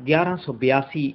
1182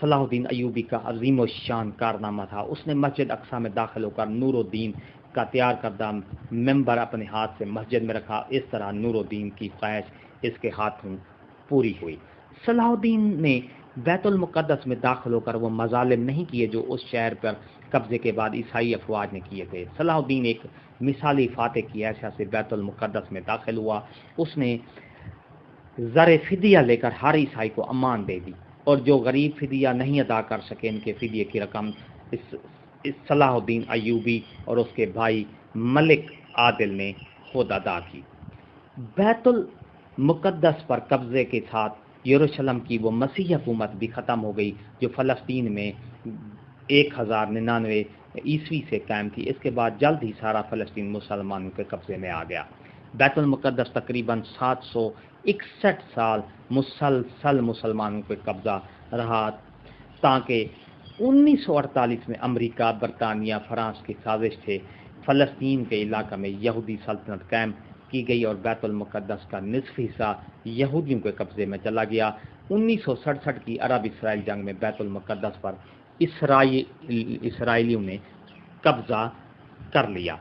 صلاح الدین ایوبی کا عظیم و شان کارنامہ تھا۔ اس نے مسجد اقصی میں داخل ہو کر نور الدین کا تیار کردہ ممبر اپنے ہاتھ سے مسجد میں رکھا۔ اس طرح نور الدین کی خواہش اس کے ہاتھوں پوری ہوئی۔ صلاح الدین نے بیت المقدس میں داخل ہو کر وہ مظالم نہیں کیے جو اس شہر پر قبضے کے بعد عیسائی افواج نے کیے تھے۔ صلاح الدین ایک مثالی فاتح کی حیثیت سے بیت المقدس میں داخل ہوا۔ اس نے زر فدیہ لے کر ہر عیسائی کو امان دے دی، اور جو غریب فدیہ نہیں ادا کر سکے ان کے فدیے کی رقم اس صلاح الدین ایوبی اور اس کے بھائی ملک عادل نے خود ادا کی۔ بیت المقدس پر قبضے کے ساتھ یروشلم کی وہ مسیحی حکومت بھی ختم ہو گئی جو فلسطین میں 1099 عیسوی سے قائم تھی۔ اس کے بعد جلد ہی سارا فلسطین مسلمانوں کے قبضے میں آ گیا۔ بیت المقدس تقریباً 761 سال مسلسل مسلمانوں کے قبضہ رہا، تاکہ 1948 میں امریکہ، برطانیہ، فرانس کی سازش سے فلسطین کے علاقہ میں یہودی سلطنت قائم کی گئی اور بیت المقدس کا نصف حصہ یہودیوں کے قبضے میں چلا گیا۔ 1967 کی عرب اسرائیل جنگ میں بیت المقدس پر اسرائیلیوں نے قبضہ کر لیا۔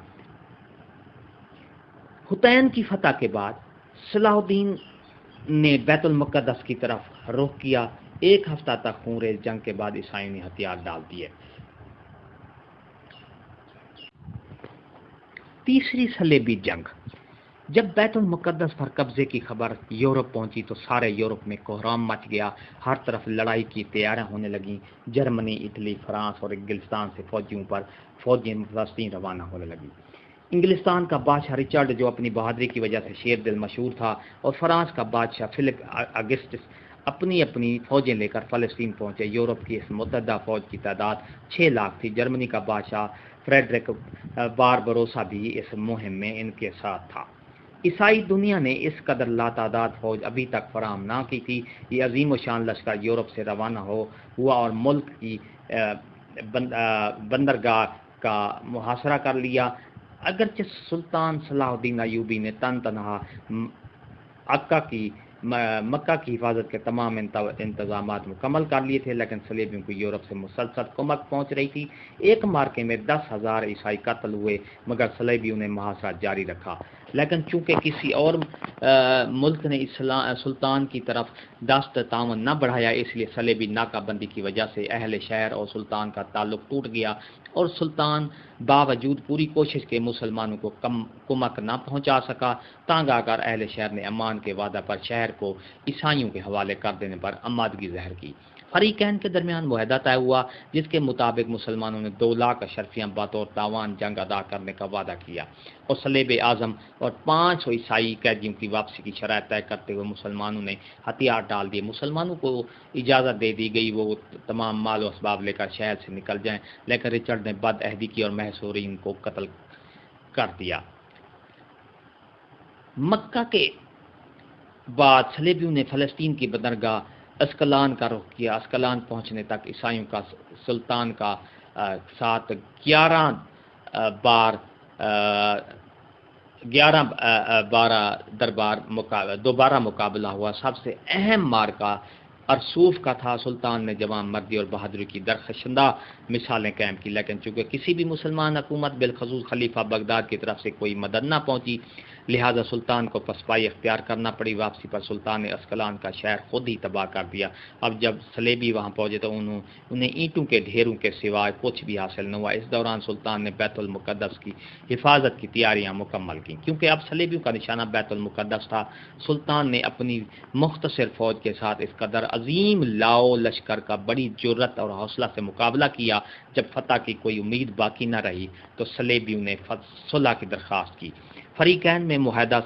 حطین کی فتح کے بعد صلاح الدین نے بیت المقدس کی طرف رخ کیا۔ ایک ہفتہ تک خونریز جنگ کے بعد عیسائیوں نے ہتھیار ڈال دیے۔ تیسری صلیبی جنگ۔ جب بیت المقدس پر قبضے کی خبر یورپ پہنچی تو سارے یورپ میں کوہرام مچ گیا۔ ہر طرف لڑائی کی تیاریاں ہونے لگیں۔ جرمنی، اٹلی، فرانس اور انگلستان سے فوجیں فلسطین روانہ ہونے لگیں۔ انگلستان کا بادشاہ رچرڈ جو اپنی بہادری کی وجہ سے شیر دل مشہور تھا، اور فرانس کا بادشاہ فلپ اگسٹس اپنی فوجیں لے کر فلسطین پہنچے۔ یورپ کی اس متحدہ فوج کی تعداد 6 لاکھ تھی۔ جرمنی کا بادشاہ فریڈرک باربروسا بھی اس مہم میں ان کے ساتھ تھا۔ عیسائی دنیا نے اس قدر لاتعداد فوج ابھی تک فراہم نہ کی تھی۔ یہ عظیم و شان لشکر یورپ سے روانہ ہوا اور ملک کی بندرگاہ کا محاصرہ کر لیا۔ اگرچہ سلطان صلاح الدین ایوبی نے تنہا مکہ کی حفاظت کے تمام انتظامات مکمل کر لیے تھے، لیکن صلیبیوں کو یورپ سے مسلسل کمک پہنچ رہی تھی۔ ایک مارکے میں 10,000 عیسائی قتل ہوئے، مگر صلیبیوں نے محاصرہ جاری رکھا۔ لیکن چونکہ کسی اور ملک نے سلطان کی طرف دست تعاون نہ بڑھایا، اس لیے صلیبی ناکہ بندی کی وجہ سے اہل شہر اور سلطان کا تعلق ٹوٹ گیا، اور سلطان باوجود پوری کوشش کے مسلمانوں کو کمک نہ پہنچا سکا۔ تانگ آ کر اہل شہر نے امان کے وعدہ پر شہر کو عیسائیوں کے حوالے کر دینے پر آمادگی ظاہر کی۔ فریقین کے درمیان معاہدہ طے ہوا، جس کے مطابق مسلمانوں نے 2 لاکھ اشرفیاں بطور تاوان جنگ ادا کرنے کا وعدہ کیا، اور صلیب اعظم اور 500 عیسائی قیدیوں کی واپسی کی شرائط طے کرتے ہوئے مسلمانوں نے ہتھیار ڈال دیے۔ مسلمانوں کو اجازت دے دی گئی وہ تمام مال و اسباب لے کر شہر سے نکل جائیں، لیکن رچرڈ نے بد عہدی کی اور محصورین کو قتل کر دیا۔ مکہ کے بعد صلیبیوں نے فلسطین کی بندرگاہ اسکلان کا رخ کیا۔ اسکلان پہنچنے تک عیسائیوں کا سلطان کا ساتھ 11 مقابلہ ہوا۔ سب سے اہم مارکہ ارسوف کا تھا۔ سلطان نے جوان مردی اور بہادری کی درخشندہ مثالیں قائم کی، لیکن چونکہ کسی بھی مسلمان حکومت بالخصوص خلیفہ بغداد کی طرف سے کوئی مدد نہ پہنچی، لہذا سلطان کو پسپائی اختیار کرنا پڑی۔ واپسی پر سلطان نے اسکلان کا شہر خود ہی تباہ کر دیا۔ اب جب صلیبی وہاں پہنچے تو انہیں اینٹوں کے ڈھیروں کے سوائے کچھ بھی حاصل نہ ہوا۔ اس دوران سلطان نے بیت المقدس کی حفاظت کی تیاریاں مکمل کیں۔ کیونکہ اب صلیبیوں کا نشانہ بیت المقدس تھا، سلطان نے اپنی مختصر فوج کے ساتھ اس قدر عظیم لاؤ لشکر کا بڑی جرأت اور حوصلہ سے مقابلہ کیا۔ جب فتح کی کوئی امید باقی نہ رہی تو صلیبیوں نے صلح کی درخواست کی۔ فریقین میں معاہدہ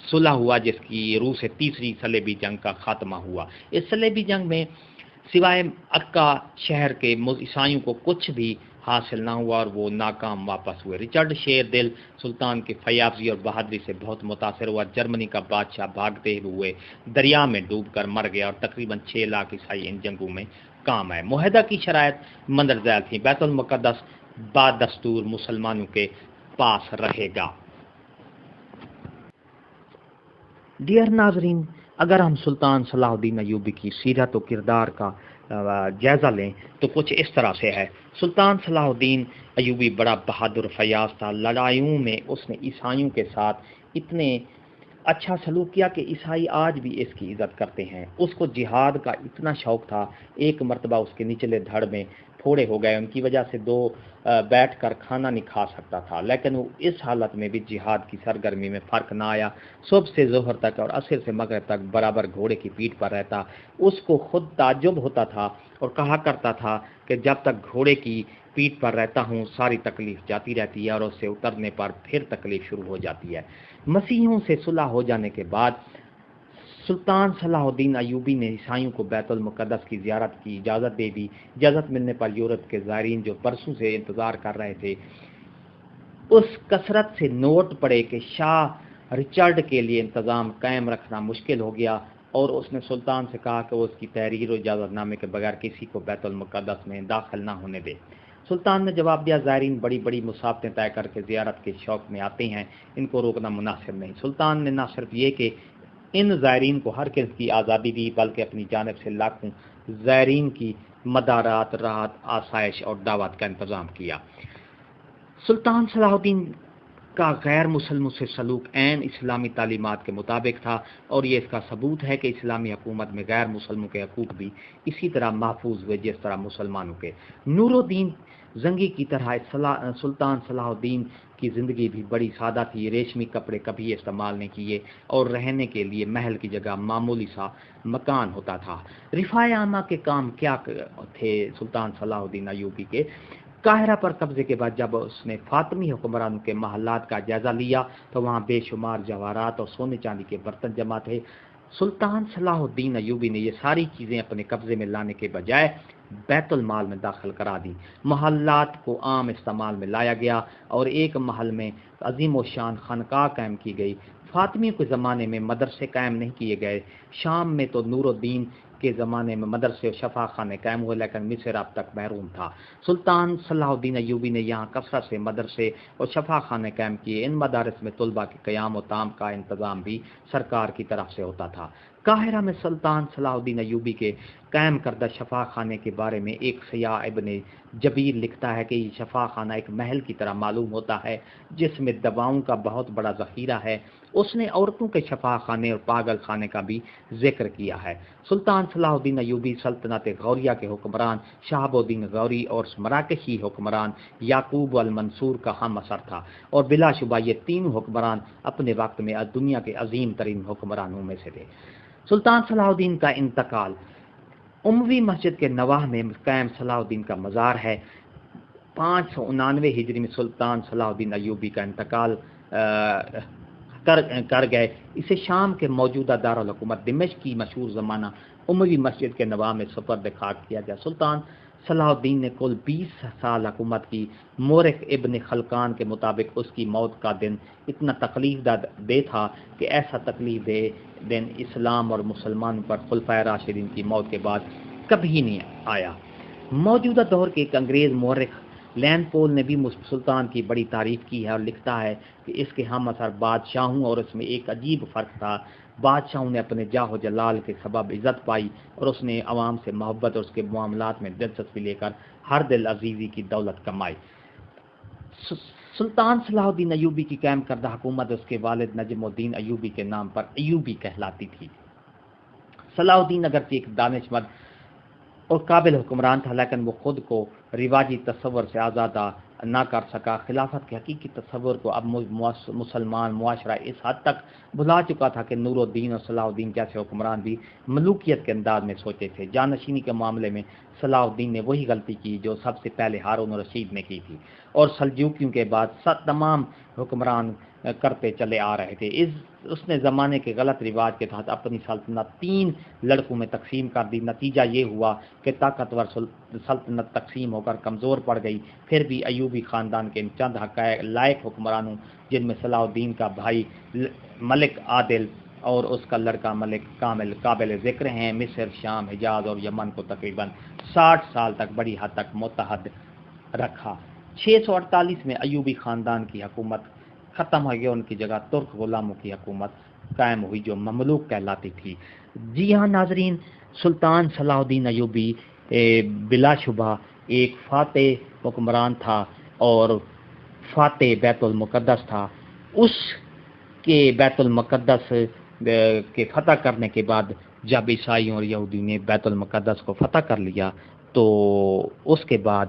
صلح ہوا، جس کی روح سے تیسری صلیبی جنگ کا خاتمہ ہوا۔ اس صلیبی جنگ میں سوائے عکا شہر کے عیسائیوں کو کچھ بھی حاصل نہ ہوا اور وہ ناکام واپس ہوئے۔ رچرڈ شیر دل سلطان کی فیاضی اور بہادری سے بہت متاثر ہوا۔ جرمنی کا بادشاہ بھاگتے ہوئے دریا میں ڈوب کر مر گیا اور تقریباً 6 لاکھ عیسائی ان جنگوں میں کام آئے۔ معاہدہ کی شرائط مندرجہ تھیں۔ بیت المقدس بدستور مسلمانوں کے پاس رہے گا۔ ڈیئر ناظرین، اگر ہم سلطان صلاح الدین ایوبی کی سیرت و کردار کا جائزہ لیں تو کچھ اس طرح سے ہے۔ سلطان صلاح الدین ایوبی بڑا بہادر فیاض تھا۔ لڑائیوں میں اس نے عیسائیوں کے ساتھ اتنے اچھا سلوک کیا کہ عیسائی آج بھی اس کی عزت کرتے ہیں۔ اس کو جہاد کا اتنا شوق تھا، ایک مرتبہ اس کے نچلے دھڑ میں پھوڑے ہو گئے، ان کی وجہ سے بیٹھ کر کھانا نہیں کھا سکتا تھا، لیکن وہ اس حالت میں بھی جہاد کی سرگرمی میں فرق نہ آیا۔ صبح سے ظہر تک اور عصر سے مغرب تک برابر گھوڑے کی پیٹھ پر رہتا۔ اس کو خود تعجب ہوتا تھا اور کہا کرتا تھا کہ جب تک گھوڑے کی پیٹھ پر رہتا ہوں ساری تکلیف جاتی رہتی ہے اور اس سے اترنے پر پھر تکلیف شروع ہو جاتی ہے۔ مسیحیوں سے صلح ہو جانے کے بعد سلطان صلاح الدین ایوبی نے عیسائیوں کو بیت المقدس کی زیارت کی اجازت دے دی۔ اجازت ملنے پر یورپ کے زائرین جو برسوں سے انتظار کر رہے تھے، اس کثرت سے نوٹ پڑے کہ شاہ رچرڈ کے لیے انتظام قائم رکھنا مشکل ہو گیا، اور اس نے سلطان سے کہا کہ وہ اس کی تحریر و اجازت نامے کے بغیر کسی کو بیت المقدس میں داخل نہ ہونے دے۔ سلطان نے جواب دیا، زائرین بڑی بڑی مسافتیں طے کر کے زیارت کے شوق میں آتے ہیں، ان کو روکنا مناسب نہیں۔ سلطان نے نہ صرف یہ کہ ان زائرین کو ہر قسم کی آزادی دی، بلکہ اپنی جانب سے لاکھوں زائرین کی مدارات، راحت، آسائش اور دعوت کا انتظام کیا۔ سلطان صلاح الدین کا غیر مسلموں سے سلوک عین اسلامی تعلیمات کے مطابق تھا، اور یہ اس کا ثبوت ہے کہ اسلامی حکومت میں غیر مسلموں کے حقوق بھی اسی طرح محفوظ ہوئے جس طرح مسلمانوں کے۔ نور الدین زنگی کی طرح سلطان صلاح الدین کی زندگی بھی بڑی سادہ تھی۔ ریشمی کپڑے کبھی استعمال نہیں کیے اور رہنے کے لیے محل کی جگہ معمولی سا مکان ہوتا تھا۔ رفاہ عامہ کے کام کیا تھے سلطان صلاح الدین ایوبی کے؟ قاہرہ پر قبضے کے بعد جب اس نے فاطمی حکمرانوں کے محلات کا جائزہ لیا تو وہاں بے شمار جواہرات اور سونے چاندی کے برتن جمع تھے۔ سلطان صلاح الدین ایوبی نے یہ ساری چیزیں اپنے قبضے میں لانے کے بجائے بیت المال میں داخل کرا دی۔ محلات کو عام استعمال میں لایا گیا اور ایک محل میں عظیم و شان خانقاہ قائم کی گئی۔ فاطمیوں کے زمانے میں مدرسے قائم نہیں کیے گئے۔ شام میں تو نور الدین کے زمانے میں مدرسے اور شفا خانے قائم ہوئے، لیکن مصر اب تک محروم تھا۔ سلطان صلاح الدین ایوبی نے یہاں کثرت سے مدرسے اور شفا خانے قائم کیے۔ ان مدارس میں طلباء کے قیام و طعام کا انتظام بھی سرکار کی طرف سے ہوتا تھا۔ قاہرہ میں سلطان صلاح الدین ایوبی کے قائم کردہ شفا خانے کے بارے میں ایک سیاح ابن جبیر لکھتا ہے کہ یہ شفا خانہ ایک محل کی طرح معلوم ہوتا ہے جس میں دواؤں کا بہت بڑا ذخیرہ ہے۔ اس نے عورتوں کے شفا خانے اور پاگل خانے کا بھی ذکر کیا ہے۔ سلطان صلاح الدین ایوبی سلطنت غوریہ کے حکمران شہاب الدین غوری اور مراکشی حکمران یعقوب المنصور کا ہم اثر تھا، اور بلا شبہ یہ تینوں حکمران اپنے وقت میں دنیا کے عظیم ترین حکمرانوں میں سے تھے۔ سلطان صلاح الدین کا انتقال۔ اموی مسجد کے نواح میں قائم صلاح الدین کا مزار ہے۔ 599 ہجری میں سلطان صلاح الدین ایوبی کا انتقال کر گئے۔ اسے شام کے موجودہ دارالحکومت دمشق کی مشہور زمانہ اموی مسجد کے نواح میں سپرد خاک کیا گیا۔ سلطان صلاح الدین نے کل 20 سال حکومت کی۔ مورخ ابن خلقان کے مطابق اس کی موت کا دن اتنا تکلیف دہ تھا کہ ایسا تکلیف دہ دن اسلام اور مسلمانوں پر خلفائے راشدین کی موت کے بعد کبھی نہیں آیا۔ موجودہ دور کے ایک انگریز مورخ لین پول نے بھی سلطان کی بڑی تعریف کی ہے اور لکھتا ہے کہ اس کے ہم اثر بادشاہوں اور اس میں ایک عجیب فرق تھا۔ بادشاہوں نے اپنے جاہ و جلال کے سبب عزت پائی اور اس نے عوام سے محبت اور اس کے معاملات میں دلچسپی لے کر ہر دل عزیزی کی دولت کمائی۔ سلطان صلاح الدین ایوبی کی قائم کردہ حکومت اس کے والد نجم الدین ایوبی کے نام پر ایوبی کہلاتی تھی۔ صلاح الدین اگرچہ ایک دانشمند اور قابل حکمران تھا، لیکن وہ خود کو رواجی تصور سے آزادہ نہ کر سکا۔ خلافت کے حقیقی تصور کو اب مسلمان معاشرہ اس حد تک بھلا چکا تھا کہ نور الدین اور صلاح الدین جیسے حکمران بھی ملوکیت کے انداز میں سوچے تھے۔ جانشینی کے معاملے میں صلاح الدین نے وہی غلطی کی جو سب سے پہلے ہارون الرشید نے کی تھی اور سلجوکیوں کے بعد تمام حکمران کرتے چلے آ رہے تھے۔ اس نے زمانے کے غلط رواج کے تحت اپنی سلطنت 3 لڑکوں میں تقسیم کر دی۔ نتیجہ یہ ہوا کہ طاقتور سلطنت تقسیم ہو کر کمزور پڑ گئی۔ پھر بھی ایوبی خاندان کے چند لائق حکمرانوں، جن میں صلاح الدین کا بھائی ملک عادل اور اس کا لڑکا ملک کامل قابل ذکر ہیں، مصر، شام، حجاز اور یمن کو تقریباً 60 سال تک بڑی حد تک متحد رکھا۔ 648 میں ایوبی خاندان کی حکومت ختم ہو گئی، ان کی جگہ ترک غلاموں کی حکومت قائم ہوئی جو مملوک کہلاتی تھی۔ جی ہاں ناظرین، سلطان صلاح الدین ایوبی بلا شبہ ایک فاتح حکمران تھا اور فاتح بیت المقدس تھا۔ اس کے بیت المقدس کے فتح کرنے کے بعد جب عیسائیوں اور یہودیوں نے بیت المقدس کو فتح کر لیا تو اس کے بعد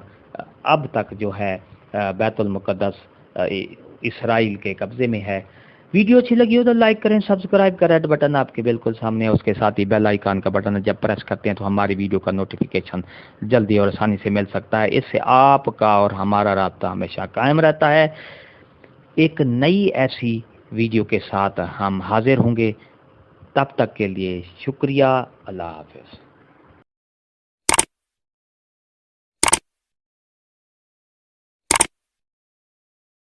اب تک جو ہے بیت المقدس اسرائیل کے قبضے میں ہے۔ ویڈیو اچھی لگی ہو تو لائک کریں، سبسکرائب کریں، ریڈ بٹن آپ کے بالکل سامنے ہے، اس کے ساتھ ہی بیل آئیکن کا بٹن ہے، جب پریس کرتے ہیں تو ہماری ویڈیو کا نوٹیفیکیشن جلدی اور آسانی سے مل سکتا ہے۔ اس سے آپ کا اور ہمارا رابطہ ہمیشہ قائم رہتا ہے۔ ایک نئی ایسی ویڈیو کے ساتھ ہم حاضر ہوں گے، تب تک کے لیے شکریہ، اللہ حافظ۔